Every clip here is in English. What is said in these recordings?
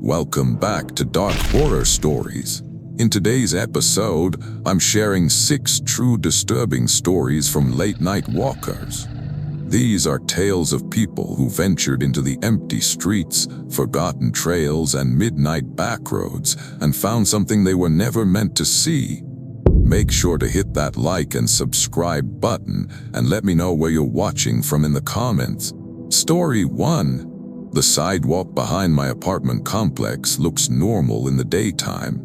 Welcome back to Dark Horror Stories. In today's episode, I'm sharing 6 true disturbing stories from late-night walkers. These are tales of people who ventured into the empty streets, forgotten trails, and midnight backroads and found something they were never meant to see. Make sure to hit that like and subscribe button and let me know where you're watching from in the comments. Story 1. The sidewalk behind my apartment complex looks normal in the daytime.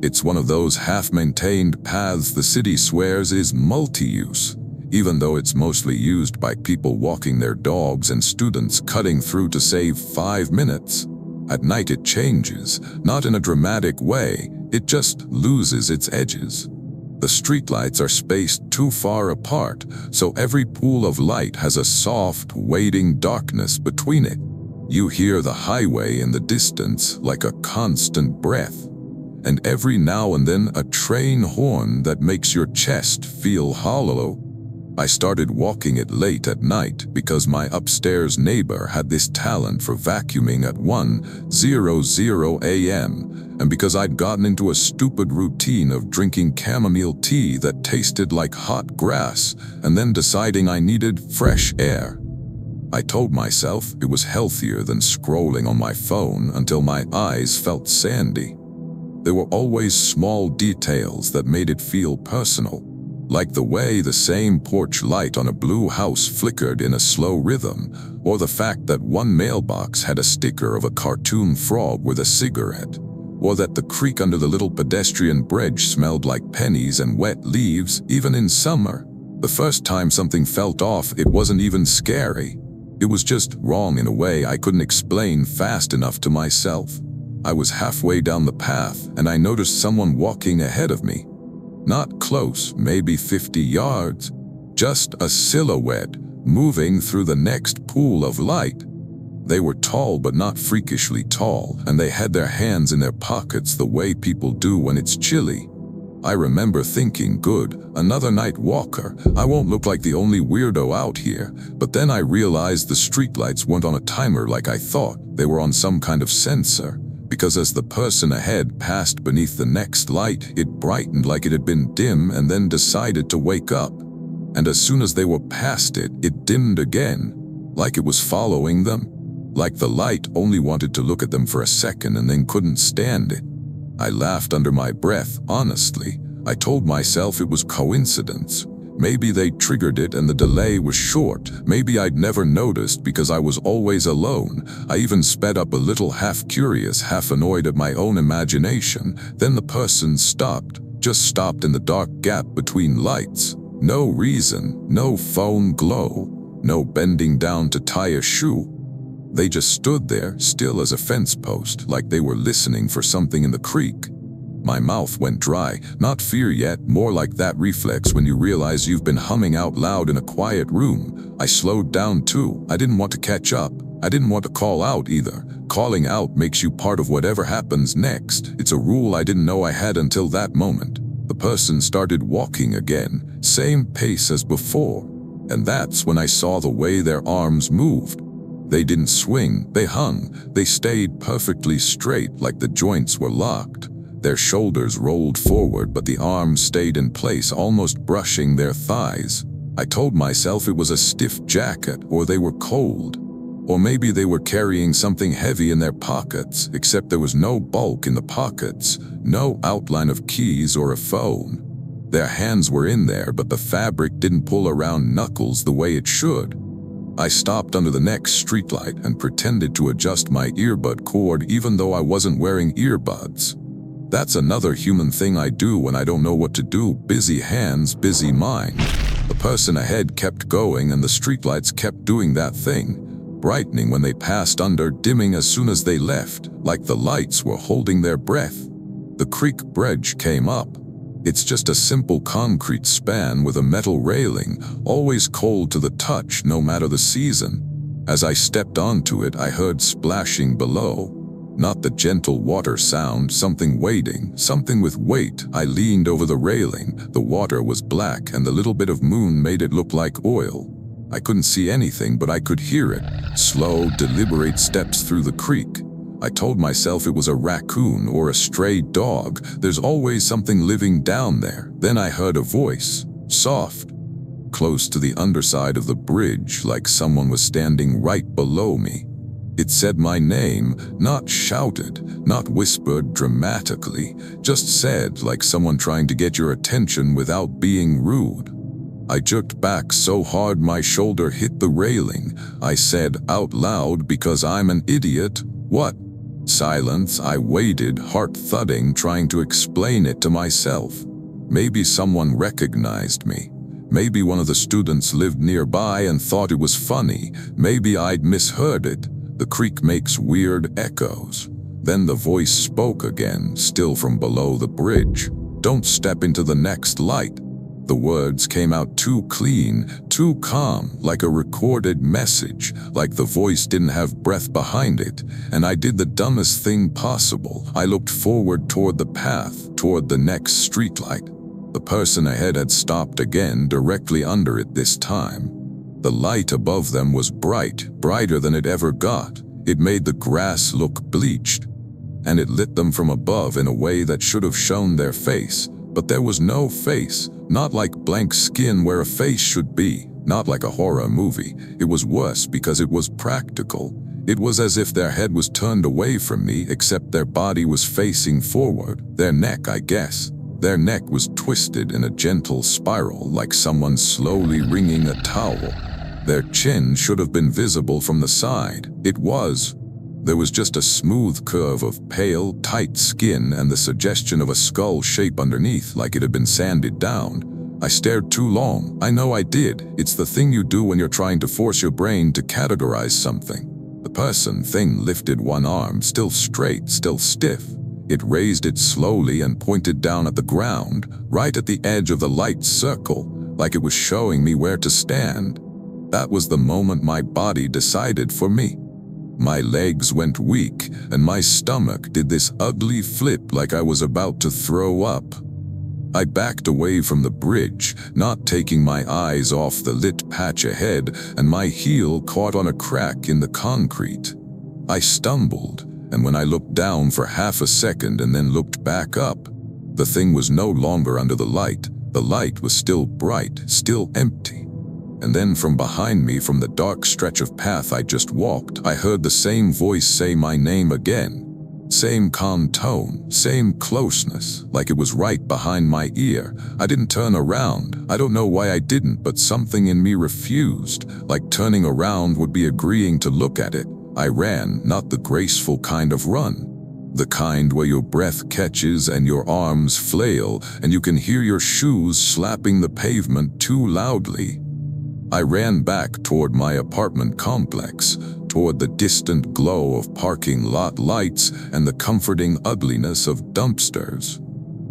It's one of those half-maintained paths the city swears is multi-use, even though it's mostly used by people walking their dogs and students cutting through to save 5 minutes. At night it changes, not in a dramatic way, it just loses its edges. The streetlights are spaced too far apart, so every pool of light has a soft, waiting darkness between it. You hear the highway in the distance like a constant breath, and every now and then a train horn that makes your chest feel hollow. I started walking it late at night because my upstairs neighbor had this talent for vacuuming at 1:00 a.m., and because I'd gotten into a stupid routine of drinking chamomile tea that tasted like hot grass and then deciding I needed fresh air. I told myself it was healthier than scrolling on my phone until my eyes felt sandy. There were always small details that made it feel personal, like the way the same porch light on a blue house flickered in a slow rhythm, or the fact that one mailbox had a sticker of a cartoon frog with a cigarette, or that the creek under the little pedestrian bridge smelled like pennies and wet leaves even in summer. The first time something felt off, it wasn't even scary. It was just wrong in a way I couldn't explain fast enough to myself. I was halfway down the path and I noticed someone walking ahead of me. Not close, maybe 50 yards, just a silhouette moving through the next pool of light. They were tall but not freakishly tall, and they had their hands in their pockets the way people do when it's chilly. I remember thinking, good, another night walker, I won't look like the only weirdo out here, but then I realized the streetlights weren't on a timer like I thought, they were on some kind of sensor, because as the person ahead passed beneath the next light, it brightened like it had been dim and then decided to wake up. And as soon as they were past it, it dimmed again, like it was following them, like the light only wanted to look at them for a second and then couldn't stand it. I laughed under my breath, honestly. I told myself it was coincidence. Maybe they triggered it and the delay was short. Maybe I'd never noticed because I was always alone. I even sped up a little, half curious, half annoyed at my own imagination. Then the person stopped, just stopped in the dark gap between lights. No reason, no phone glow, no bending down to tie a shoe. They just stood there, still as a fence post, like they were listening for something in the creek. My mouth went dry, not fear yet, more like that reflex when you realize you've been humming out loud in a quiet room. I slowed down too. I didn't want to catch up. I didn't want to call out either. Calling out makes you part of whatever happens next. It's a rule I didn't know I had until that moment. The person started walking again, same pace as before. And that's when I saw the way their arms moved. They didn't swing, they hung, they stayed perfectly straight like the joints were locked. Their shoulders rolled forward but the arms stayed in place, almost brushing their thighs. I told myself it was a stiff jacket, or they were cold. Or maybe they were carrying something heavy in their pockets, except there was no bulk in the pockets, no outline of keys or a phone. Their hands were in there, but the fabric didn't pull around knuckles the way it should. I stopped under the next streetlight and pretended to adjust my earbud cord even though I wasn't wearing earbuds. That's another human thing I do when I don't know what to do. Busy hands, busy mind. The person ahead kept going and the streetlights kept doing that thing, brightening when they passed under, dimming as soon as they left, like the lights were holding their breath. The creek bridge came up. It's just a simple concrete span with a metal railing, always cold to the touch no matter the season. As I stepped onto it, I heard splashing below. Not the gentle water sound, something waiting, something with weight. I leaned over the railing. The water was black and the little bit of moon made it look like oil. I couldn't see anything, but I could hear it. Slow, deliberate steps through the creek. I told myself it was a raccoon or a stray dog. There's always something living down there. Then I heard a voice, soft, close to the underside of the bridge, like someone was standing right below me. It said my name, not shouted, not whispered dramatically, just said like someone trying to get your attention without being rude. I jerked back so hard my shoulder hit the railing. I said out loud, because I'm an idiot, "What?" Silence. I waited, heart thudding, trying to explain it to myself. Maybe someone recognized me. Maybe one of the students lived nearby and thought it was funny. Maybe I'd misheard it. The creek makes weird echoes. Then the voice spoke again, still from below the bridge. "Don't step into the next light." The words came out too clean, too calm, like a recorded message, like the voice didn't have breath behind it. And I did the dumbest thing possible. I looked forward toward the path, toward the next streetlight. The person ahead had stopped again, directly under it this time. The light above them was bright, brighter than it ever got. It made the grass look bleached, and it lit them from above in a way that should have shown their face. But there was no face, not like blank skin where a face should be, not like a horror movie. It was worse because it was practical. It was as if their head was turned away from me, except their body was facing forward. Their neck, I guess. Their neck was twisted in a gentle spiral, like someone slowly wringing a towel. Their chin should have been visible from the side. It was. There was just a smooth curve of pale, tight skin and the suggestion of a skull shape underneath, like it had been sanded down. I stared too long. I know I did. It's the thing you do when you're trying to force your brain to categorize something. The thing lifted one arm, still straight, still stiff. It raised it slowly and pointed down at the ground, right at the edge of the light circle, like it was showing me where to stand. That was the moment my body decided for me. My legs went weak, and my stomach did this ugly flip like I was about to throw up. I backed away from the bridge, not taking my eyes off the lit patch ahead, and my heel caught on a crack in the concrete. I stumbled, and when I looked down for half a second and then looked back up, the thing was no longer under the light. The light was still bright, still empty. And then from behind me, from the dark stretch of path I just walked, I heard the same voice say my name again. Same calm tone, same closeness, like it was right behind my ear. I didn't turn around. I don't know why I didn't, but something in me refused, like turning around would be agreeing to look at it. I ran, not the graceful kind of run. The kind where your breath catches and your arms flail and you can hear your shoes slapping the pavement too loudly. I ran back toward my apartment complex, toward the distant glow of parking lot lights and the comforting ugliness of dumpsters.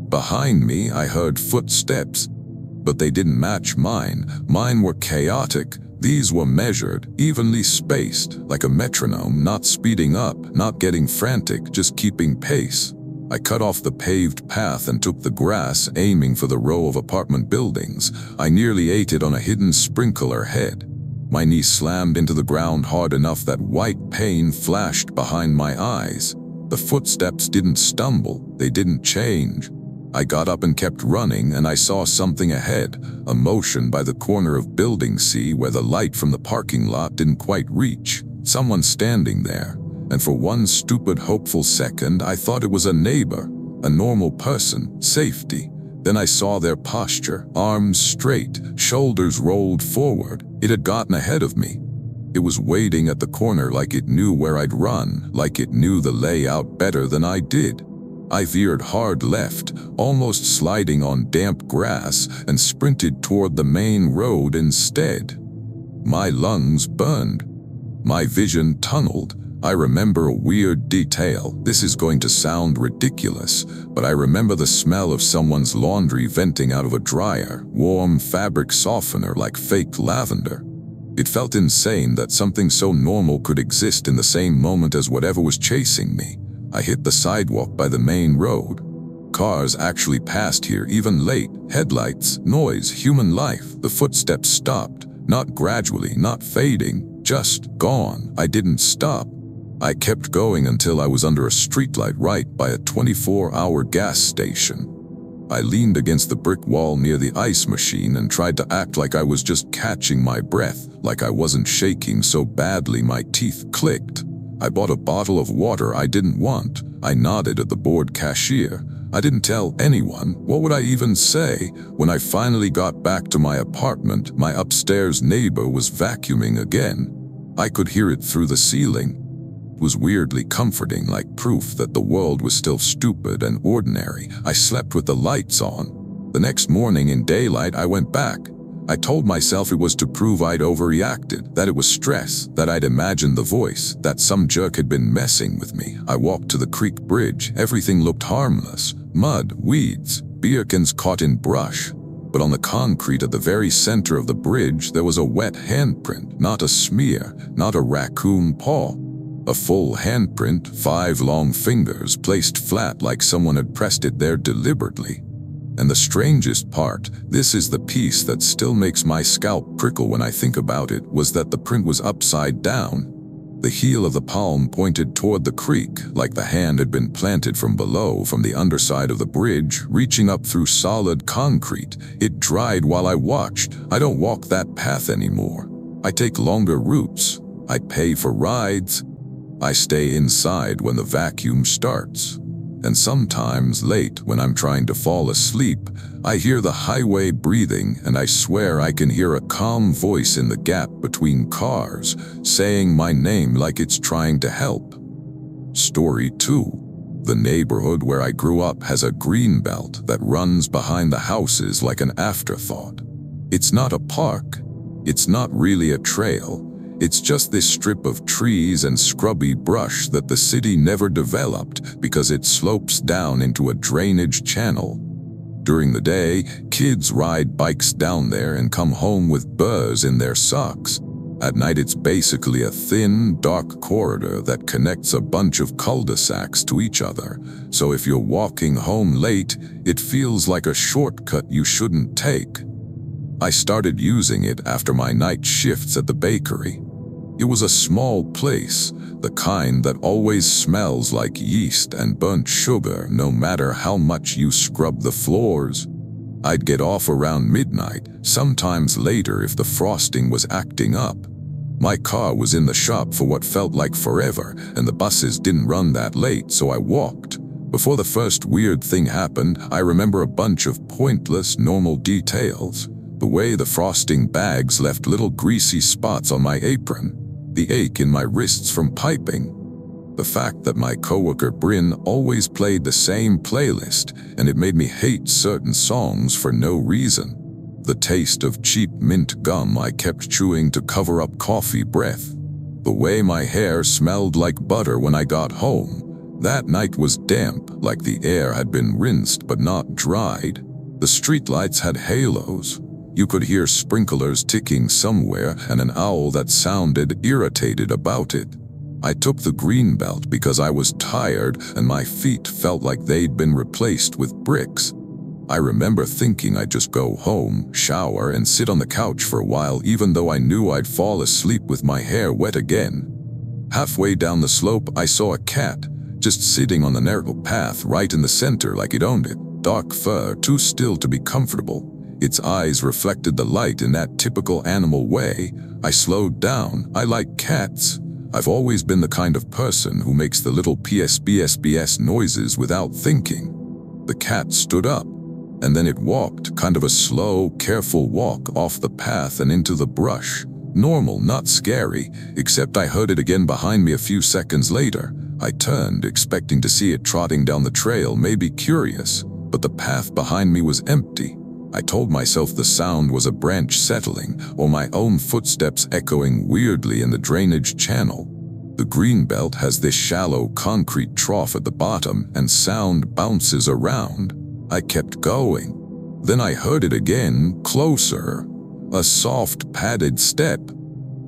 Behind me, I heard footsteps, but they didn't match mine. Mine were chaotic. These were measured, evenly spaced, like a metronome, not speeding up, not getting frantic, just keeping pace. I cut off the paved path and took the grass, aiming for the row of apartment buildings. I nearly ate it on a hidden sprinkler head. My knee slammed into the ground hard enough that white pain flashed behind my eyes. The footsteps didn't stumble, they didn't change. I got up and kept running, and I saw something ahead, a motion by the corner of Building C where the light from the parking lot didn't quite reach. Someone standing there. And for one stupid, hopeful second, I thought it was a neighbor, a normal person, safety. Then I saw their posture, arms straight, shoulders rolled forward. It had gotten ahead of me. It was waiting at the corner like it knew where I'd run, like it knew the layout better than I did. I veered hard left, almost sliding on damp grass, and sprinted toward the main road instead. My lungs burned. My vision tunneled. I remember a weird detail. This is going to sound ridiculous, but I remember the smell of someone's laundry venting out of a dryer, warm fabric softener like fake lavender. It felt insane that something so normal could exist in the same moment as whatever was chasing me. I hit the sidewalk by the main road. Cars actually passed here, even late. Headlights, noise, human life. The footsteps stopped, not gradually, not fading, just gone. I didn't stop. I kept going until I was under a streetlight right by a 24-hour gas station. I leaned against the brick wall near the ice machine and tried to act like I was just catching my breath, like I wasn't shaking so badly my teeth clicked. I bought a bottle of water I didn't want. I nodded at the bored cashier. I didn't tell anyone. What would I even say? When I finally got back to my apartment, my upstairs neighbor was vacuuming again. I could hear it through the ceiling. It was weirdly comforting, like proof that the world was still stupid and ordinary. I slept with the lights on. The next morning in daylight, I went back. I told myself it was to prove I'd overreacted, that it was stress, that I'd imagined the voice, that some jerk had been messing with me. I walked to the creek bridge. Everything looked harmless. Mud, weeds, beer cans caught in brush. But on the concrete at the very center of the bridge, there was a wet handprint, not a smear, not a raccoon paw. A full handprint, 5 long fingers placed flat like someone had pressed it there deliberately. And the strangest part, this is the piece that still makes my scalp prickle when I think about it, was that the print was upside down. The heel of the palm pointed toward the creek, like the hand had been planted from below, from the underside of the bridge, reaching up through solid concrete. It dried while I watched. I don't walk that path anymore. I take longer routes. I pay for rides. I stay inside when the vacuum starts. And sometimes late, when I'm trying to fall asleep, I hear the highway breathing, and I swear I can hear a calm voice in the gap between cars, saying my name like it's trying to help. Story 2. The neighborhood where I grew up has a green belt that runs behind the houses like an afterthought. It's not a park. It's not really a trail. It's just this strip of trees and scrubby brush that the city never developed because it slopes down into a drainage channel. During the day, kids ride bikes down there and come home with burrs in their socks. At night, it's basically a thin, dark corridor that connects a bunch of cul-de-sacs to each other. So if you're walking home late, it feels like a shortcut you shouldn't take. I started using it after my night shifts at the bakery. It was a small place, the kind that always smells like yeast and burnt sugar no matter how much you scrub the floors. I'd get off around midnight, sometimes later if the frosting was acting up. My car was in the shop for what felt like forever, and the buses didn't run that late, so I walked. Before the first weird thing happened, I remember a bunch of pointless, normal details. The way the frosting bags left little greasy spots on my apron. The ache in my wrists from piping. The fact that my coworker Bryn always played the same playlist, and it made me hate certain songs for no reason. The taste of cheap mint gum I kept chewing to cover up coffee breath. The way my hair smelled like butter when I got home. That night was damp, like the air had been rinsed but not dried. The streetlights had halos. You could hear sprinklers ticking somewhere and an owl that sounded irritated about it. I took the green belt because I was tired and my feet felt like they'd been replaced with bricks. I remember thinking I'd just go home, shower, and sit on the couch for a while, even though I knew I'd fall asleep with my hair wet again. Halfway down the slope, I saw a cat, just sitting on the narrow path right in the center like it owned it. Dark fur, too still to be comfortable. Its eyes reflected the light in that typical animal way. I slowed down. I like cats. I've always been the kind of person who makes the little PSBSBS noises without thinking. The cat stood up, and then it walked, kind of a slow, careful walk off the path and into the brush. Normal, not scary, except I heard it again behind me a few seconds later. I turned, expecting to see it trotting down the trail, maybe curious, but the path behind me was empty. I told myself the sound was a branch settling, or my own footsteps echoing weirdly in the drainage channel. The greenbelt has this shallow concrete trough at the bottom, and sound bounces around. I kept going. Then I heard it again, closer. A soft, padded step.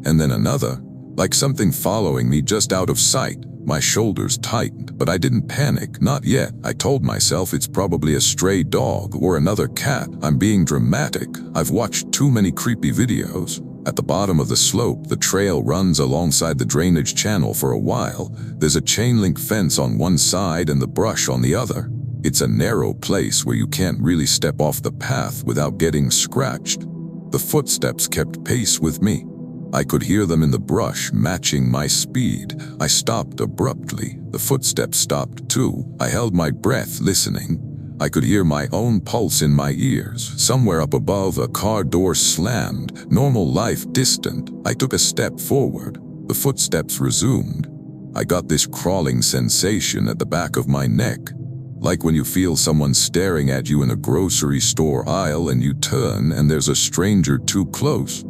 And then another, like something following me just out of sight. My shoulders tightened, but I didn't panic, not yet. I told myself it's probably a stray dog or another cat. I'm being dramatic. I've watched too many creepy videos. At the bottom of the slope, the trail runs alongside the drainage channel for a while. There's a chain link fence on one side and the brush on the other. It's a narrow place where you can't really step off the path without getting scratched. The footsteps kept pace with me. I could hear them in the brush, matching my speed. I stopped abruptly. The footsteps stopped too. I held my breath, listening. I could hear my own pulse in my ears. Somewhere up above, a car door slammed. Normal life distant. I took a step forward. The footsteps resumed. I got this crawling sensation at the back of my neck. Like when you feel someone staring at you in a grocery store aisle and you turn and there's a stranger too close.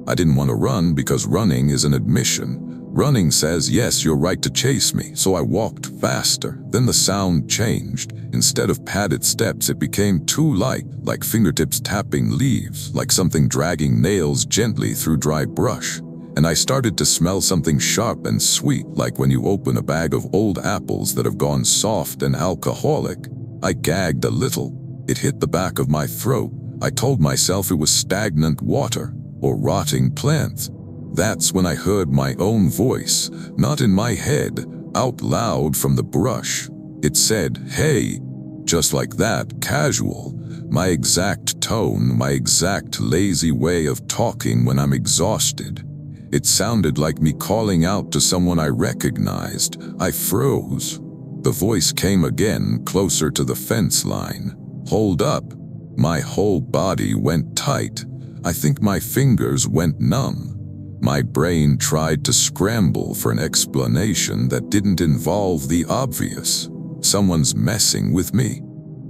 I didn't want to run because running is an admission. Running says, yes, you're right to chase me, so I walked faster. Then the sound changed. Instead of padded steps, it became too light, like fingertips tapping leaves, like something dragging nails gently through dry brush. And I started to smell something sharp and sweet, like when you open a bag of old apples that have gone soft and alcoholic. I gagged a little. It hit the back of my throat. I told myself it was stagnant water or rotting plants. That's when I heard my own voice, not in my head, out loud from the brush. It said, "Hey," just like that, casual. My exact tone, my exact lazy way of talking when I'm exhausted. It sounded like me calling out to someone I recognized. I froze. The voice came again, closer to the fence line. "Hold up." My whole body went tight. I think my fingers went numb. My brain tried to scramble for an explanation that didn't involve the obvious. Someone's messing with me.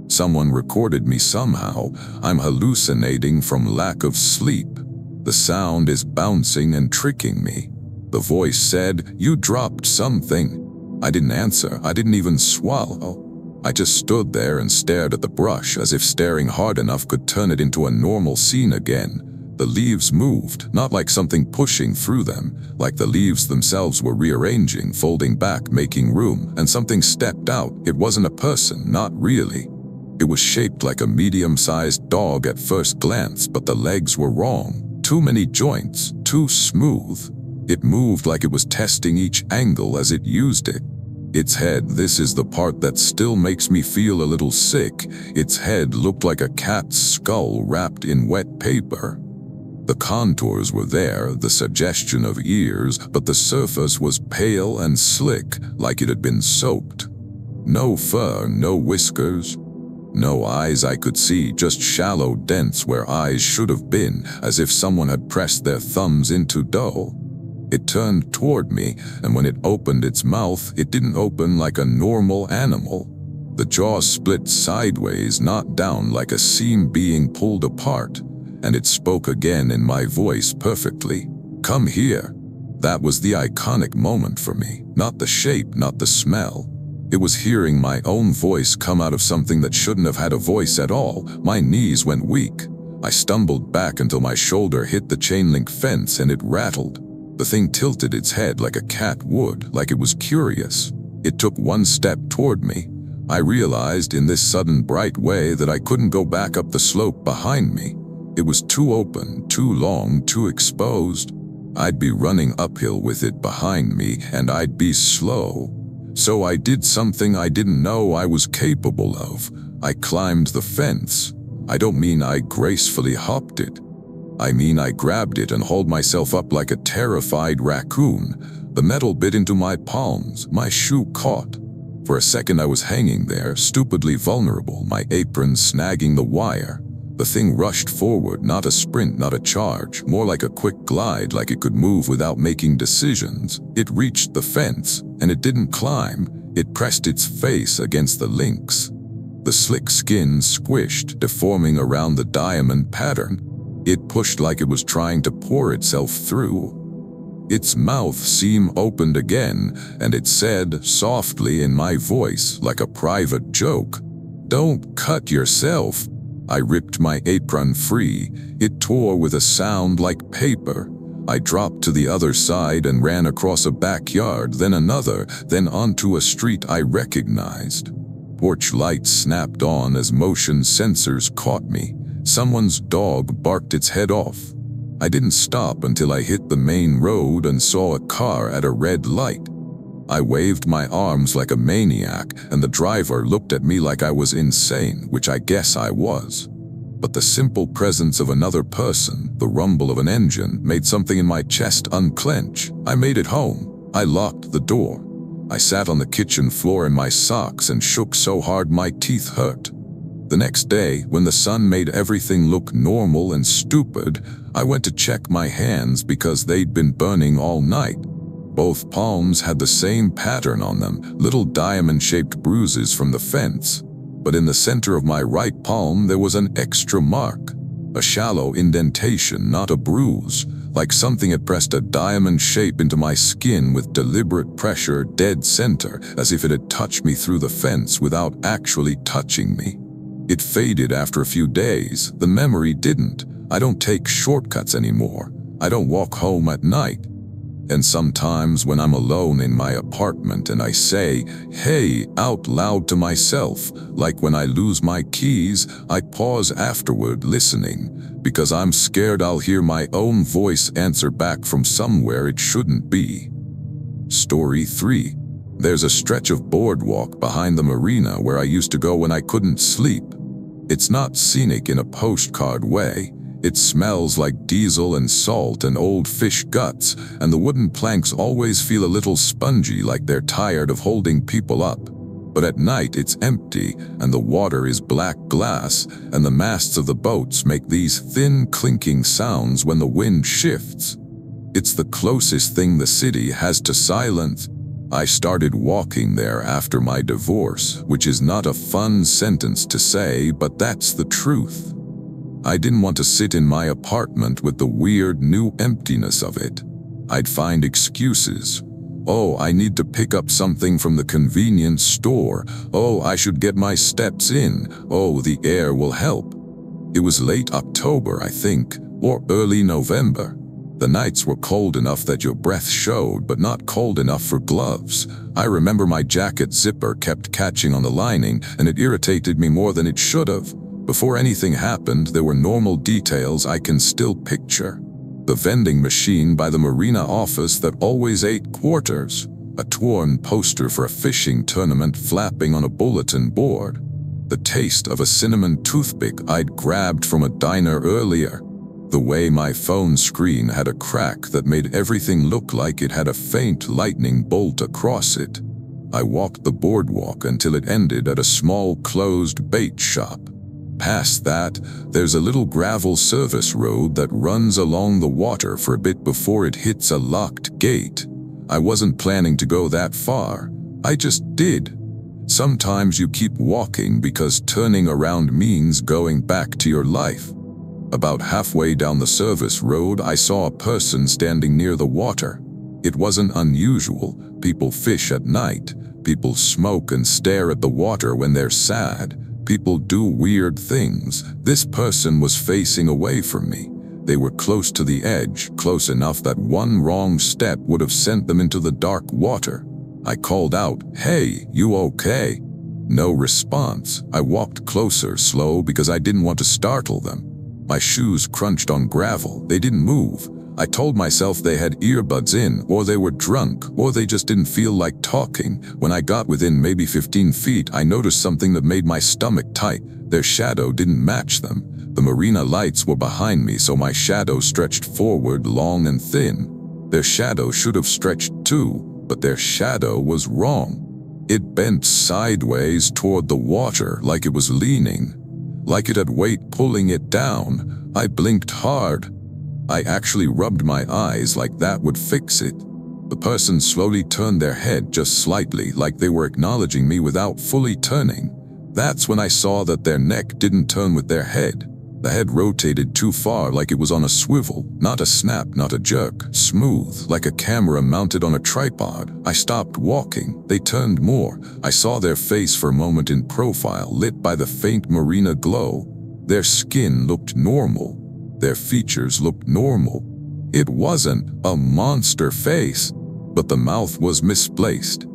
Someone recorded me somehow. I'm hallucinating from lack of sleep. The sound is bouncing and tricking me. The voice said, "You dropped something." I didn't answer. I didn't even swallow. I just stood there and stared at the brush as if staring hard enough could turn it into a normal scene again. The leaves moved, not like something pushing through them, like the leaves themselves were rearranging, folding back, making room, and something stepped out. It wasn't a person, not really. It was shaped like a medium-sized dog at first glance, but the legs were wrong. Too many joints, too smooth. It moved like it was testing each angle as it used it. Its head, this is the part that still makes me feel a little sick. Its head looked like a cat's skull wrapped in wet paper. The contours were there, the suggestion of ears, but the surface was pale and slick, like it had been soaked. No fur, no whiskers. No eyes I could see, just shallow dents where eyes should have been, as if someone had pressed their thumbs into dough. It turned toward me, and when it opened its mouth, it didn't open like a normal animal. The jaw split sideways, not down like a seam being pulled apart, and it spoke again in my voice perfectly. "Come here." That was the iconic moment for me. Not the shape, not the smell. It was hearing my own voice come out of something that shouldn't have had a voice at all. My knees went weak. I stumbled back until my shoulder hit the chain link fence and it rattled. The thing tilted its head like a cat would, like it was curious. It took one step toward me. I realized in this sudden bright way that I couldn't go back up the slope behind me. It was too open, too long, too exposed. I'd be running uphill with it behind me, and I'd be slow. So I did something I didn't know I was capable of. I climbed the fence. I don't mean I gracefully hopped it. I mean I grabbed it and hauled myself up like a terrified raccoon. The metal bit into my palms. My shoe caught. For a second I was hanging there, stupidly vulnerable, my apron snagging the wire. The thing rushed forward, not a sprint, not a charge, more like a quick glide, like it could move without making decisions. It reached the fence, and it didn't climb. It pressed its face against the links. The slick skin squished, deforming around the diamond pattern. It pushed like it was trying to pour itself through. Its mouth seam opened again, and it said, softly in my voice, like a private joke, "Don't cut yourself." I ripped my apron free. It tore with a sound like paper. I dropped to the other side and ran across a backyard, then another, then onto a street I recognized. Porch lights snapped on as motion sensors caught me. Someone's dog barked its head off. I didn't stop until I hit the main road and saw a car at a red light. I waved my arms like a maniac, and the driver looked at me like I was insane, which I guess I was. But the simple presence of another person, the rumble of an engine, made something in my chest unclench. I made it home. I locked the door. I sat on the kitchen floor in my socks and shook so hard my teeth hurt. The next day, when the sun made everything look normal and stupid, I went to check my hands because they'd been burning all night. Both palms had the same pattern on them, little diamond-shaped bruises from the fence. But in the center of my right palm there was an extra mark, a shallow indentation, not a bruise, like something had pressed a diamond shape into my skin with deliberate pressure dead center, as if it had touched me through the fence without actually touching me. It faded after a few days. The memory didn't. I don't take shortcuts anymore. I don't walk home at night. And sometimes when I'm alone in my apartment and I say, "Hey," out loud to myself, like when I lose my keys, I pause afterward listening, because I'm scared I'll hear my own voice answer back from somewhere it shouldn't be. Story 3. There's a stretch of boardwalk behind the marina where I used to go when I couldn't sleep. It's not scenic in a postcard way. It smells like diesel and salt and old fish guts, and the wooden planks always feel a little spongy, like they're tired of holding people up. But at night it's empty, and the water is black glass, and the masts of the boats make these thin clinking sounds when the wind shifts. It's the closest thing the city has to silence. I started walking there after my divorce, which is not a fun sentence to say, but that's the truth. I didn't want to sit in my apartment with the weird new emptiness of it. I'd find excuses. Oh, I need to pick up something from the convenience store. Oh, I should get my steps in. Oh, the air will help. It was late October, I think, or early November. The nights were cold enough that your breath showed, but not cold enough for gloves. I remember my jacket zipper kept catching on the lining, and it irritated me more than it should have. Before anything happened, there were normal details I can still picture. The vending machine by the marina office that always ate quarters. A torn poster for a fishing tournament flapping on a bulletin board. The taste of a cinnamon toothpick I'd grabbed from a diner earlier. The way my phone screen had a crack that made everything look like it had a faint lightning bolt across it. I walked the boardwalk until it ended at a small closed bait shop. Past that, there's a little gravel service road that runs along the water for a bit before it hits a locked gate. I wasn't planning to go that far. I just did. Sometimes you keep walking because turning around means going back to your life. About halfway down the service road, I saw a person standing near the water. It wasn't unusual. People fish at night. People smoke and stare at the water when they're sad. People do weird things. This person was facing away from me. They were close to the edge, close enough that one wrong step would have sent them into the dark water. I called out, "Hey, you okay?" No response. I walked closer, slow, because I didn't want to startle them. My shoes crunched on gravel. They didn't move. I told myself they had earbuds in, or they were drunk, or they just didn't feel like talking. When I got within maybe 15 feet, I noticed something that made my stomach tight. Their shadow didn't match them. The marina lights were behind me, so my shadow stretched forward, long and thin. Their shadow should have stretched too, but their shadow was wrong. It bent sideways toward the water like it was leaning, like it had weight pulling it down. I blinked hard. I actually rubbed my eyes like that would fix it. The person slowly turned their head just slightly, like they were acknowledging me without fully turning. That's when I saw that their neck didn't turn with their head. The head rotated too far, like it was on a swivel, not a snap, not a jerk, smooth, like a camera mounted on a tripod. I stopped walking. They turned more. I saw their face for a moment in profile, lit by the faint marina glow. Their skin looked normal. Their features looked normal. It wasn't a monster face, but the mouth was misplaced.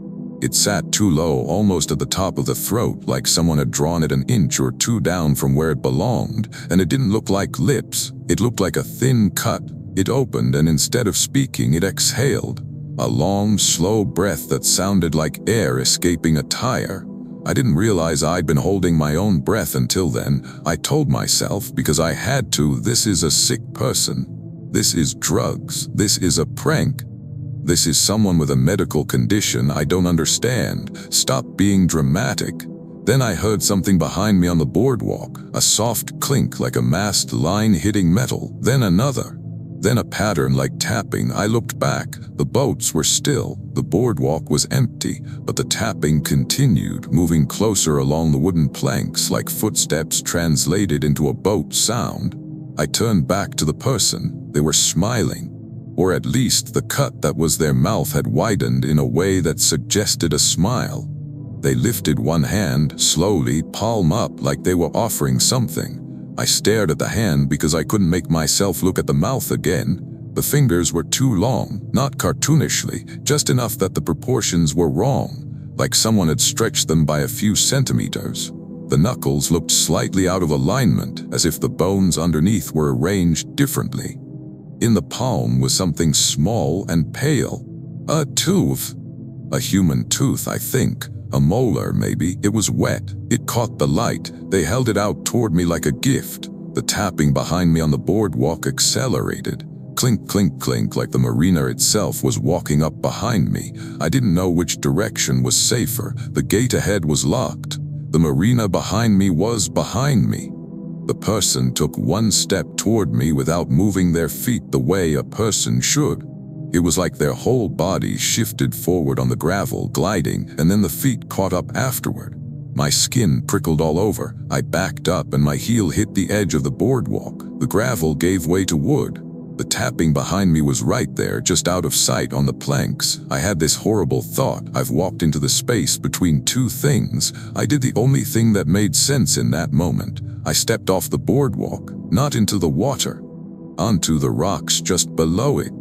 It sat too low, almost at the top of the throat, like someone had drawn it an inch or two down from where it belonged, and it didn't look like lips. It looked like a thin cut. It opened, and instead of speaking, it exhaled. A long, slow breath that sounded like air escaping a tire. I didn't realize I'd been holding my own breath until then. I told myself, because I had to, this is a sick person. This is drugs. This is a prank. This is someone with a medical condition I don't understand. Stop being dramatic. Then I heard something behind me on the boardwalk, a soft clink like a mast line hitting metal, then another. Then a pattern like tapping. I looked back. The boats were still. The boardwalk was empty, but the tapping continued, moving closer along the wooden planks like footsteps translated into a boat sound. I turned back to the person. They were smiling. Or at least the cut that was their mouth had widened in a way that suggested a smile. They lifted one hand, slowly, palm up, like they were offering something. I stared at the hand because I couldn't make myself look at the mouth again. The fingers were too long, not cartoonishly, just enough that the proportions were wrong, like someone had stretched them by a few centimeters. The knuckles looked slightly out of alignment, as if the bones underneath were arranged differently. In the palm was something small and pale. A tooth. A human tooth, I think. A molar, maybe. It was wet. It caught the light. They held it out toward me like a gift. The tapping behind me on the boardwalk accelerated. Clink, clink, clink, like the marina itself was walking up behind me. I didn't know which direction was safer. The gate ahead was locked. The marina behind me was behind me. The person took one step toward me without moving their feet the way a person should. It was like their whole body shifted forward on the gravel, gliding, and then the feet caught up afterward. My skin prickled all over. I backed up and my heel hit the edge of the boardwalk. The gravel gave way to wood. The tapping behind me was right there, just out of sight on the planks. I had this horrible thought. I've walked into the space between two things. I did the only thing that made sense in that moment. I stepped off the boardwalk, not into the water, onto the rocks just below it.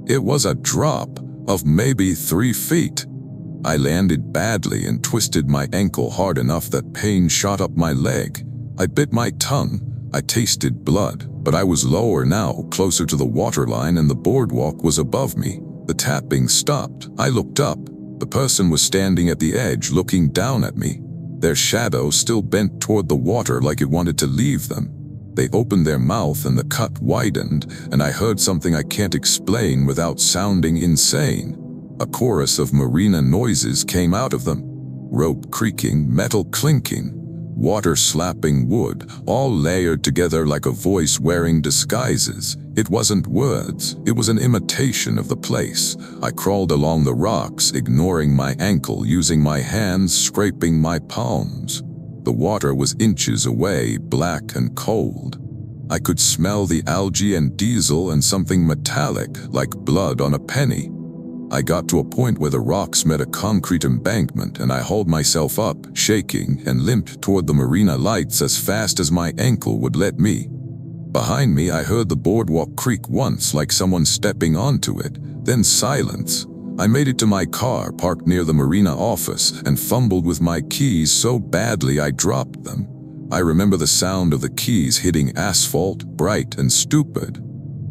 It was a drop of maybe 3 feet. I landed badly and twisted my ankle hard enough that pain shot up my leg. I bit my tongue. I tasted blood, but I was lower now, closer to the waterline, and the boardwalk was above me. The tapping stopped. I looked up. The person was standing at the edge, looking down at me. Their shadow still bent toward the water like it wanted to leave them. They opened their mouth and the cut widened, and I heard something I can't explain without sounding insane. A chorus of marina noises came out of them. Rope creaking, metal clinking, water slapping wood, all layered together like a voice wearing disguises. It wasn't words, it was an imitation of the place. I crawled along the rocks, ignoring my ankle, using my hands, scraping my palms. The water was inches away, black and cold. I could smell the algae and diesel and something metallic, like blood on a penny. I got to a point where the rocks met a concrete embankment, and I hauled myself up, shaking, and limped toward the marina lights as fast as my ankle would let me. Behind me, I heard the boardwalk creak once, like someone stepping onto it, then silence. I made it to my car, parked near the marina office, and fumbled with my keys so badly I dropped them. I remember the sound of the keys hitting asphalt, bright and stupid.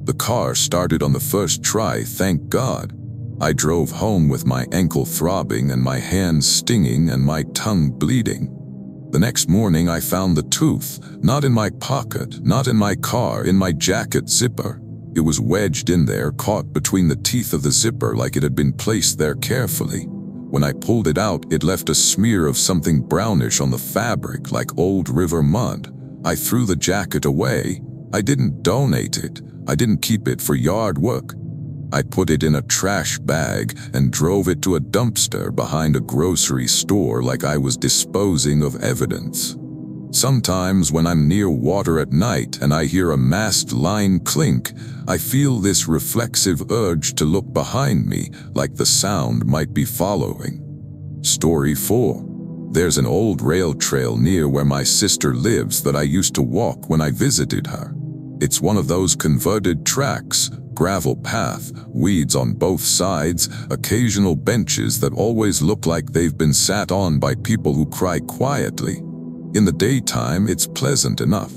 The car started on the first try, thank God. I drove home with my ankle throbbing and my hands stinging and my tongue bleeding. The next morning I found the tooth, not in my pocket, not in my car, in my jacket zipper. It was wedged in there, caught between the teeth of the zipper like it had been placed there carefully. When I pulled it out, it left a smear of something brownish on the fabric, like old river mud. I threw the jacket away. I didn't donate it. I didn't keep it for yard work. I put it in a trash bag and drove it to a dumpster behind a grocery store like I was disposing of evidence. Sometimes when I'm near water at night and I hear a mast line clink, I feel this reflexive urge to look behind me like the sound might be following. Story 4. There's an old rail trail near where my sister lives that I used to walk when I visited her. It's one of those converted tracks, gravel path, weeds on both sides, occasional benches that always look like they've been sat on by people who cry quietly. In the daytime, it's pleasant enough.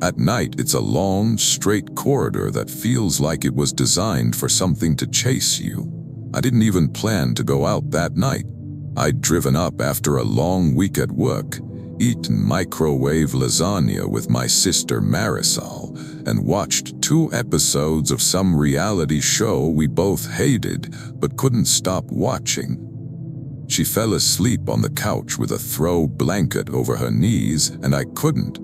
At night, it's a long, straight corridor that feels like it was designed for something to chase you. I didn't even plan to go out that night. I'd driven up after a long week at work, eaten microwave lasagna with my sister Marisol, and watched 2 episodes of some reality show we both hated but couldn't stop watching. She fell asleep on the couch with a throw blanket over her knees, and I couldn't.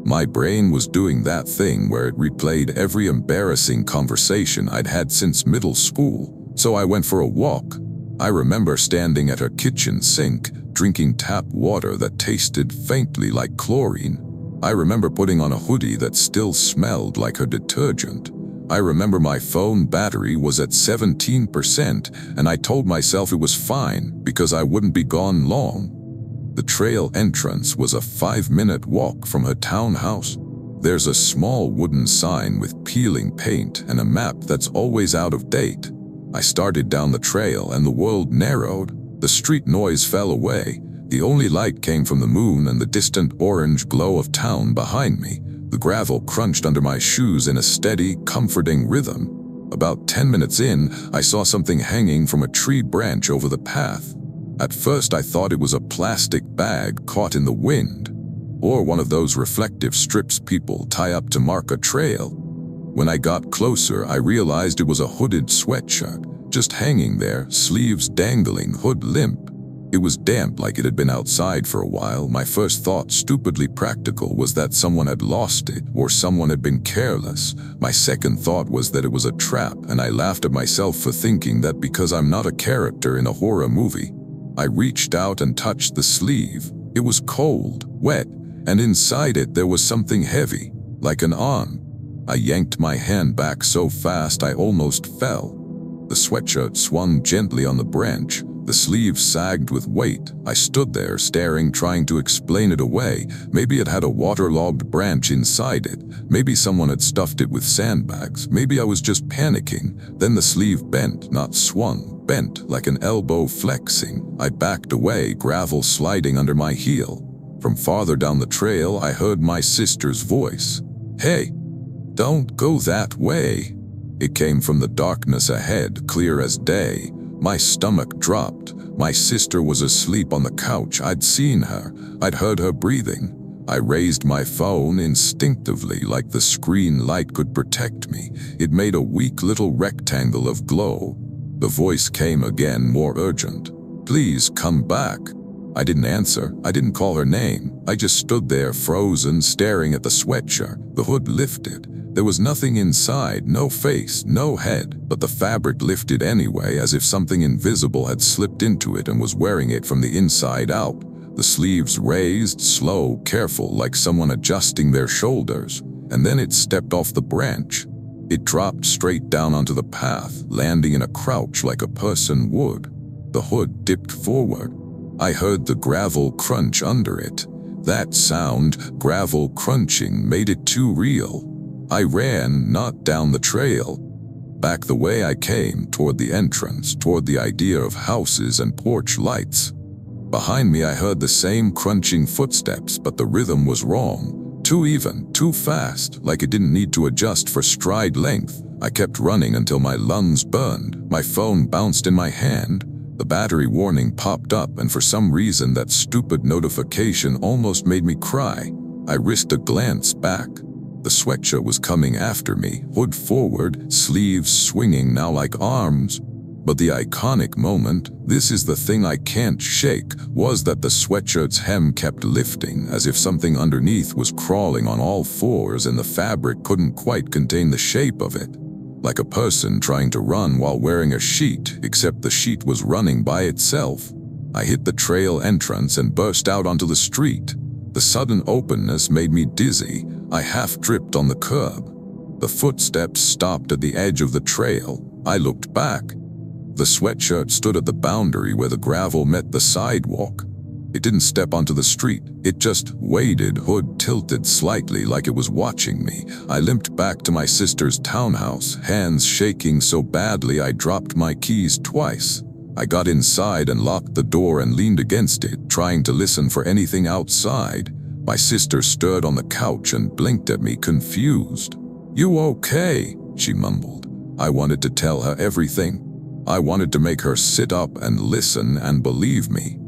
My brain was doing that thing where it replayed every embarrassing conversation I'd had since middle school, so I went for a walk. I remember standing at her kitchen sink, drinking tap water that tasted faintly like chlorine. I remember putting on a hoodie that still smelled like her detergent. I remember my phone battery was at 17%, and I told myself it was fine because I wouldn't be gone long. The trail entrance was a 5-minute walk from her townhouse. There's a small wooden sign with peeling paint and a map that's always out of date. I started down the trail and the world narrowed. The street noise fell away. The only light came from the moon and the distant orange glow of town behind me. The gravel crunched under my shoes in a steady, comforting rhythm. About 10 minutes in, I saw something hanging from a tree branch over the path. At first I thought it was a plastic bag caught in the wind, or one of those reflective strips people tie up to mark a trail. When I got closer, I realized it was a hooded sweatshirt, just hanging there, sleeves dangling, hood limp. It was damp like it had been outside for a while. My first thought, stupidly practical, was that someone had lost it or someone had been careless. My second thought was that it was a trap, and I laughed at myself for thinking that because I'm not a character in a horror movie. I reached out and touched the sleeve. It was cold, wet, and inside it there was something heavy, like an arm. I yanked my hand back so fast I almost fell. The sweatshirt swung gently on the branch. The sleeve sagged with weight. I stood there staring, trying to explain it away. Maybe it had a waterlogged branch inside it. Maybe someone had stuffed it with sandbags. Maybe I was just panicking. Then the sleeve bent, not swung, bent like an elbow flexing. I backed away, gravel sliding under my heel. From farther down the trail, I heard my sister's voice. "Hey, don't go that way." It came from the darkness ahead, clear as day. My stomach dropped. My sister was asleep on the couch. I'd seen her. I'd heard her breathing. I raised my phone instinctively, like the screen light could protect me. It made a weak little rectangle of glow. The voice came again, more urgent. "Please come back." I didn't answer. I didn't call her name. I just stood there, frozen, staring at the sweatshirt. The hood lifted. There was nothing inside, no face, no head, but the fabric lifted anyway, as if something invisible had slipped into it and was wearing it from the inside out. The sleeves raised, slow, careful, like someone adjusting their shoulders, and then it stepped off the branch. It dropped straight down onto the path, landing in a crouch like a person would. The hood dipped forward. I heard the gravel crunch under it. That sound, gravel crunching, made it too real. I ran, not down the trail, back the way I came, toward the entrance, toward the idea of houses and porch lights. Behind me I heard the same crunching footsteps, but the rhythm was wrong. Too even, too fast, like it didn't need to adjust for stride length. I kept running until my lungs burned. My phone bounced in my hand. The battery warning popped up, and for some reason that stupid notification almost made me cry. I risked a glance back. The sweatshirt was coming after me, hood forward, sleeves swinging now like arms. But the iconic moment, this is the thing I can't shake, was that the sweatshirt's hem kept lifting, as if something underneath was crawling on all fours and the fabric couldn't quite contain the shape of it. Like a person trying to run while wearing a sheet, except the sheet was running by itself. I hit the trail entrance and burst out onto the street. The sudden openness made me dizzy. I half tripped on the curb. The footsteps stopped at the edge of the trail. I looked back. The sweatshirt stood at the boundary where the gravel met the sidewalk. It didn't step onto the street. It just waited, hood tilted slightly like it was watching me. I limped back to my sister's townhouse, hands shaking so badly I dropped my keys twice. I got inside and locked the door and leaned against it, trying to listen for anything outside. My sister stirred on the couch and blinked at me, confused. "You okay?" she mumbled. I wanted to tell her everything. I wanted to make her sit up and listen and believe me.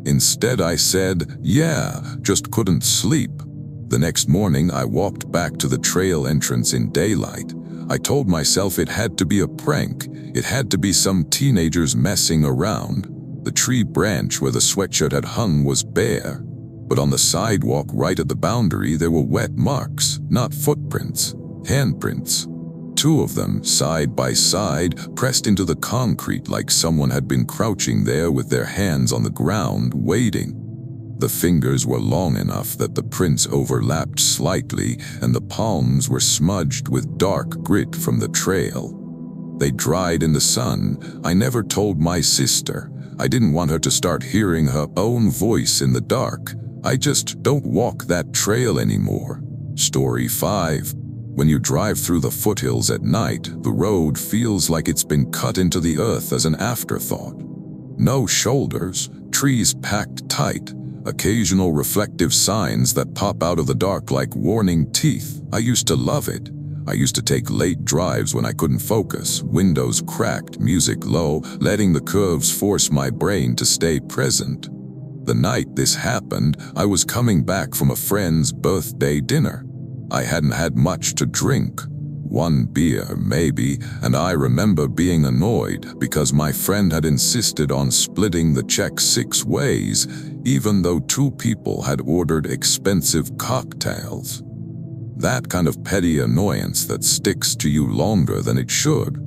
Instead, I said, "Yeah, just couldn't sleep." The next morning, I walked back to the trail entrance in daylight. I told myself it had to be a prank. It had to be some teenagers messing around. The tree branch where the sweatshirt had hung was bare, but on the sidewalk right at the boundary there were wet marks, not footprints, handprints. Two of them, side by side, pressed into the concrete like someone had been crouching there with their hands on the ground, waiting. The fingers were long enough that the prints overlapped slightly, and the palms were smudged with dark grit from the trail. They dried in the sun. I never told my sister. I didn't want her to start hearing her own voice in the dark. I just don't walk that trail anymore. Story 5. When you drive through the foothills at night, the road feels like it's been cut into the earth as an afterthought. No shoulders, trees packed tight, occasional reflective signs that pop out of the dark like warning teeth. I used to love it. I used to take late drives when I couldn't focus, windows cracked, music low, letting the curves force my brain to stay present. The night this happened, I was coming back from a friend's birthday dinner. I hadn't had much to drink, one beer maybe, and I remember being annoyed because my friend had insisted on splitting the check 6 ways, even though 2 people had ordered expensive cocktails. That kind of petty annoyance that sticks to you longer than it should.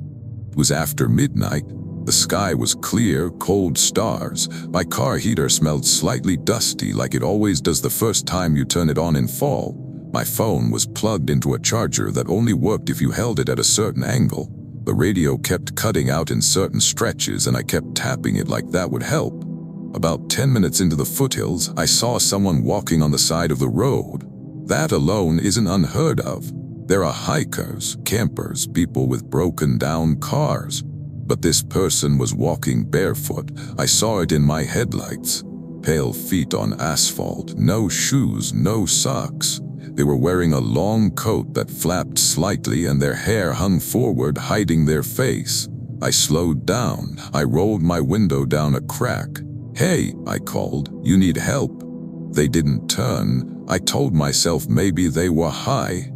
It was after midnight. The sky was clear, cold stars. My car heater smelled slightly dusty like it always does the first time you turn it on in fall. My phone was plugged into a charger that only worked if you held it at a certain angle. The radio kept cutting out in certain stretches and I kept tapping it like that would help. About 10 minutes into the foothills, I saw someone walking on the side of the road. That alone isn't unheard of. There are hikers, campers, people with broken down cars. But this person was walking barefoot. I saw it in my headlights. Pale feet on asphalt, no shoes, no socks. They were wearing a long coat that flapped slightly and their hair hung forward, hiding their face. I slowed down. I rolled my window down a crack. "Hey," I called, "you need help?" They didn't turn. I told myself maybe they were high.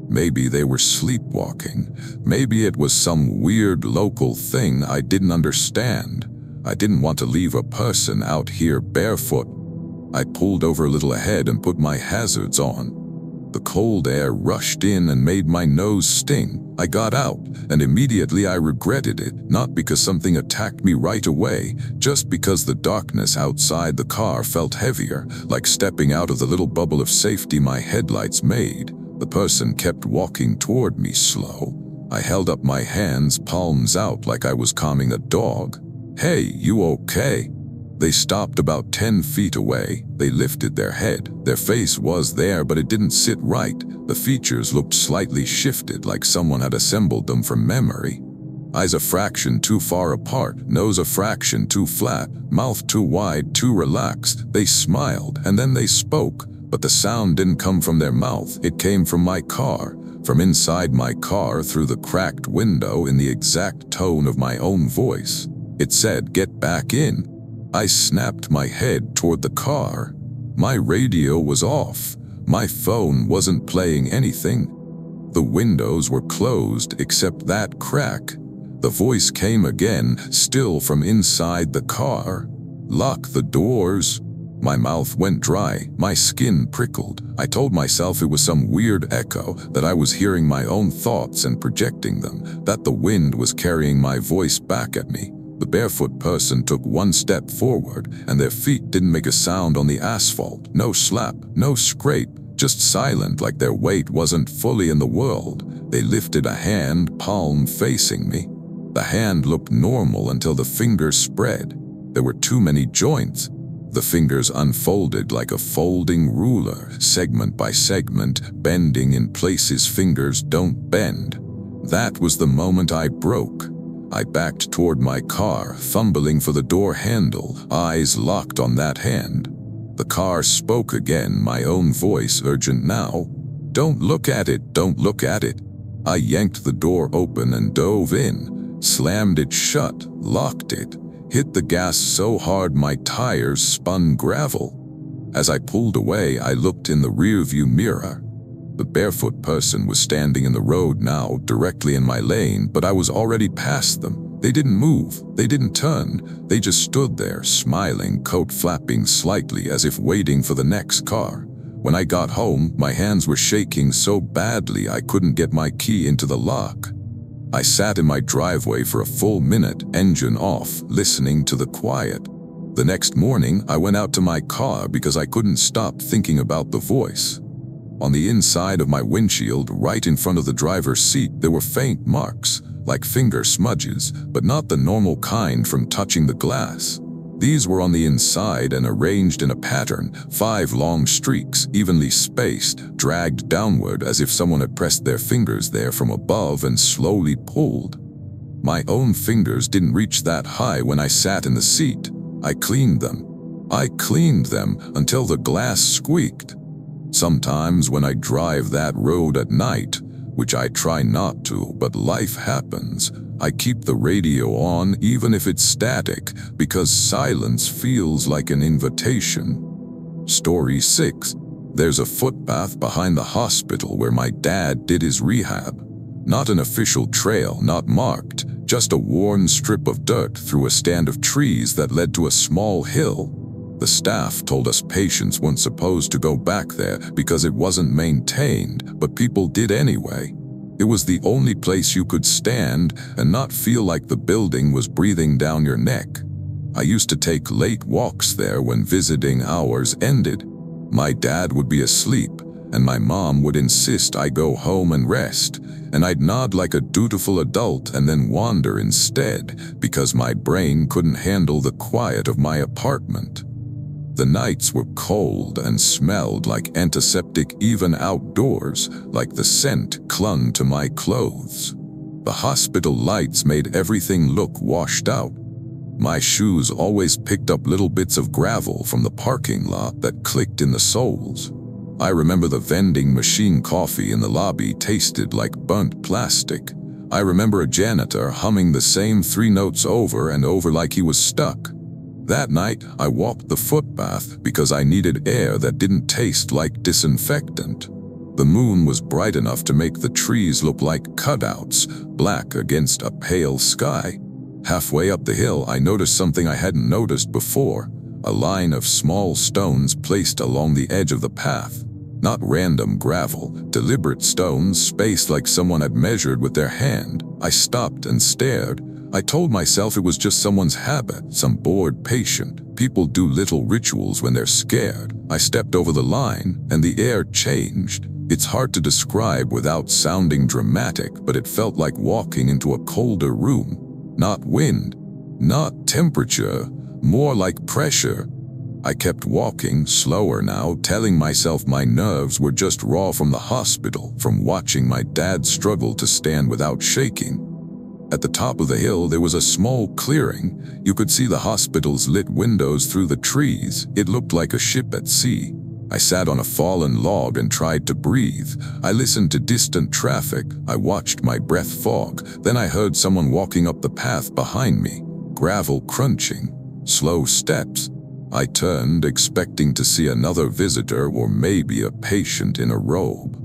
Maybe they were sleepwalking. Maybe it was some weird local thing I didn't understand. I didn't want to leave a person out here barefoot. I pulled over a little ahead and put my hazards on. The cold air rushed in and made my nose sting. I got out, and immediately I regretted it, not because something attacked me right away, just because the darkness outside the car felt heavier, like stepping out of the little bubble of safety my headlights made. The person kept walking toward me slow. I held up my hands, palms out like I was calming a dog. "Hey, you okay?" They stopped about 10 feet away. They lifted their head. Their face was there, but it didn't sit right. The features looked slightly shifted, like someone had assembled them from memory. Eyes a fraction too far apart, nose a fraction too flat, mouth too wide, too relaxed. They smiled, and then they spoke, but the sound didn't come from their mouth. It came from my car, from inside my car through the cracked window in the exact tone of my own voice. It said, "Get back in." I snapped my head toward the car. My radio was off. My phone wasn't playing anything. The windows were closed except that crack. The voice came again, still from inside the car. "Lock the doors." My mouth went dry, my skin prickled. I told myself it was some weird echo, that I was hearing my own thoughts and projecting them, that the wind was carrying my voice back at me. The barefoot person took 1 step forward, and their feet didn't make a sound on the asphalt. No slap, no scrape, just silent like their weight wasn't fully in the world. They lifted a hand, palm facing me. The hand looked normal until the fingers spread. There were too many joints. The fingers unfolded like a folding ruler, segment by segment, bending in places fingers don't bend. That was the moment I broke. I backed toward my car, fumbling for the door handle, eyes locked on that hand. The car spoke again, my own voice, urgent now. "Don't look at it, don't look at it." I yanked the door open and dove in, slammed it shut, locked it, hit the gas so hard my tires spun gravel. As I pulled away, I looked in the rearview mirror. The barefoot person was standing in the road now, directly in my lane, but I was already past them. They didn't move, they didn't turn, they just stood there, smiling, coat flapping slightly as if waiting for the next car. When I got home, my hands were shaking so badly I couldn't get my key into the lock. I sat in my driveway for a full minute, engine off, listening to the quiet. The next morning, I went out to my car because I couldn't stop thinking about the voice. On the inside of my windshield, right in front of the driver's seat, there were faint marks, like finger smudges, but not the normal kind from touching the glass. These were on the inside and arranged in a pattern, 5 long streaks, evenly spaced, dragged downward as if someone had pressed their fingers there from above and slowly pulled. My own fingers didn't reach that high when I sat in the seat. I cleaned them. I cleaned them until the glass squeaked. Sometimes when I drive that road at night, which I try not to, but life happens, I keep the radio on even if it's static, because silence feels like an invitation. Story 6. There's a footpath behind the hospital where my dad did his rehab. Not an official trail, not marked, just a worn strip of dirt through a stand of trees that led to a small hill. The staff told us patients weren't supposed to go back there because it wasn't maintained, but people did anyway. It was the only place you could stand and not feel like the building was breathing down your neck. I used to take late walks there when visiting hours ended. My dad would be asleep, and my mom would insist I go home and rest, and I'd nod like a dutiful adult and then wander instead because my brain couldn't handle the quiet of my apartment. The nights were cold and smelled like antiseptic even outdoors, like the scent clung to my clothes. The hospital lights made everything look washed out. My shoes always picked up little bits of gravel from the parking lot that clicked in the soles. I remember the vending machine coffee in the lobby tasted like burnt plastic. I remember a janitor humming the same 3 notes over and over like he was stuck. That night, I walked the footpath because I needed air that didn't taste like disinfectant. The moon was bright enough to make the trees look like cutouts, black against a pale sky. Halfway up the hill, I noticed something I hadn't noticed before, a line of small stones placed along the edge of the path. Not random gravel, deliberate stones spaced like someone had measured with their hand. I stopped and stared. I told myself it was just someone's habit, some bored patient. People do little rituals when they're scared. I stepped over the line, and the air changed. It's hard to describe without sounding dramatic, but it felt like walking into a colder room. Not wind, not temperature, more like pressure. I kept walking, slower now, telling myself my nerves were just raw from the hospital, from watching my dad struggle to stand without shaking. At the top of the hill, there was a small clearing. You could see the hospital's lit windows through the trees. It looked like a ship at sea. I sat on a fallen log and tried to breathe. I listened to distant traffic. I watched my breath fog. Then I heard someone walking up the path behind me. Gravel crunching. Slow steps. I turned, expecting to see another visitor or maybe a patient in a robe.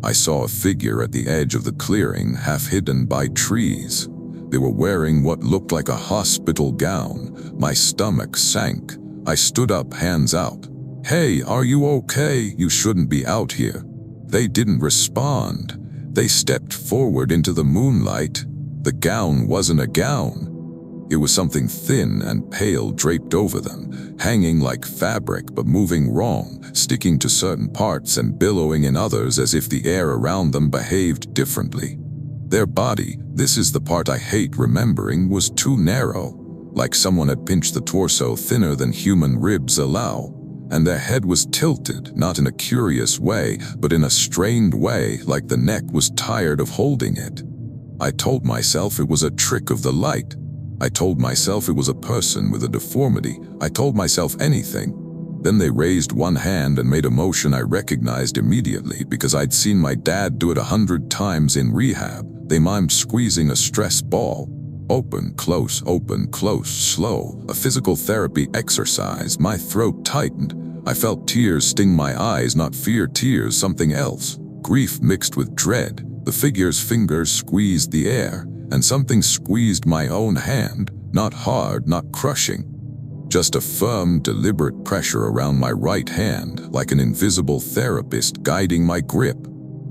I saw a figure at the edge of the clearing, half hidden by trees. They were wearing what looked like a hospital gown. My stomach sank. I stood up, hands out. "Hey, are you okay? You shouldn't be out here." They didn't respond. They stepped forward into the moonlight. The gown wasn't a gown. It was something thin and pale draped over them, hanging like fabric but moving wrong, sticking to certain parts and billowing in others as if the air around them behaved differently. Their body, this is the part I hate remembering, was too narrow. like someone had pinched the torso thinner than human ribs allow, and their head was tilted, not in a curious way, but in a strained way, like the neck was tired of holding it. I told myself it was a trick of the light. I told myself it was a person with a deformity. I told myself anything. Then they raised one hand and made a motion I recognized immediately because I'd seen my dad do it 100 times in rehab. They mimed squeezing a stress ball. Open, close, slow. A physical therapy exercise. My throat tightened. I felt tears sting my eyes, not fear tears, something else. Grief mixed with dread. The figure's fingers squeezed the air, and something squeezed my own hand, not hard, not crushing. Just a firm, deliberate pressure around my right hand, like an invisible therapist guiding my grip.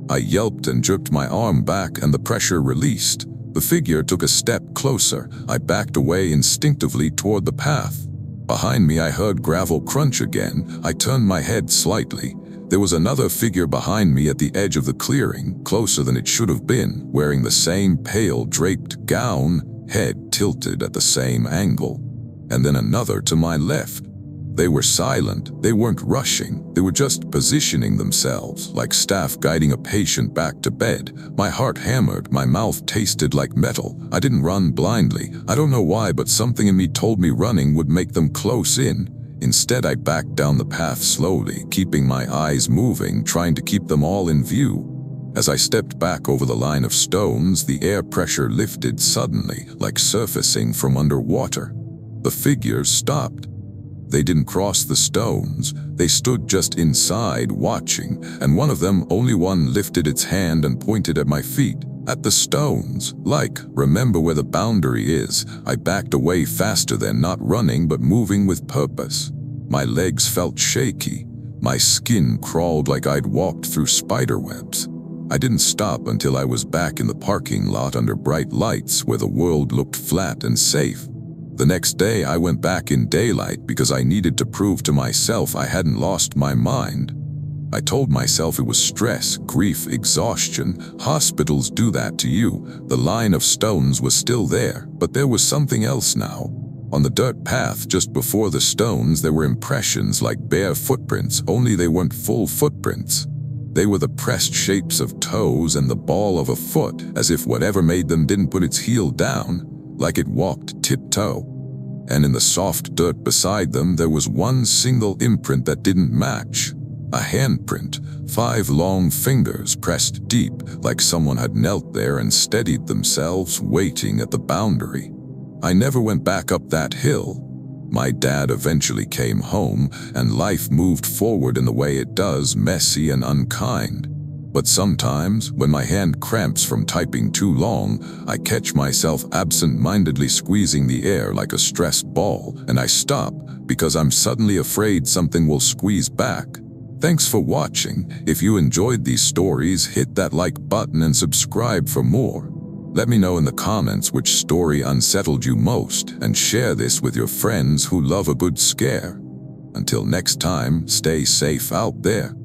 I yelped and jerked my arm back, and the pressure released. The figure took a step closer. I backed away instinctively toward the path. Behind me, I heard gravel crunch again. I turned my head slightly. There was another figure behind me at the edge of the clearing, closer than it should have been, wearing the same pale draped gown, head tilted at the same angle. And then another to my left. They were silent. They weren't rushing. They were just positioning themselves, like staff guiding a patient back to bed. My heart hammered. My mouth tasted like metal. I didn't run blindly. I don't know why, but something in me told me running would make them close in. Instead, I backed down the path slowly, keeping my eyes moving, trying to keep them all in view. As I stepped back over the line of stones, the air pressure lifted suddenly, like surfacing from underwater. The figures stopped. They didn't cross the stones. They stood just inside, watching, and one of them, only one, lifted its hand and pointed at my feet, at the stones, like, remember where the boundary is. I backed away faster then, not running, but moving with purpose. My legs felt shaky. My skin crawled like I'd walked through spider webs. I didn't stop until I was back in the parking lot under bright lights where the world looked flat and safe. The next day, I went back in daylight because I needed to prove to myself I hadn't lost my mind. I told myself it was stress, grief, exhaustion. Hospitals do that to you. The line of stones was still there, but there was something else now. On the dirt path just before the stones, there were impressions like bare footprints, only they weren't full footprints. They were the pressed shapes of toes and the ball of a foot, as if whatever made them didn't put its heel down, like it walked tiptoe. And in the soft dirt beside them, there was one single imprint that didn't match. A handprint, 5 long fingers pressed deep, like someone had knelt there and steadied themselves, waiting at the boundary. I never went back up that hill. My dad eventually came home, and life moved forward in the way it does, messy and unkind. But sometimes, when my hand cramps from typing too long, I catch myself absent-mindedly squeezing the air like a stress ball, and I stop because I'm suddenly afraid something will squeeze back. Thanks for watching. If you enjoyed these stories, hit that like button and subscribe for more. Let me know in the comments which story unsettled you most, and share this with your friends who love a good scare. Until next time, stay safe out there.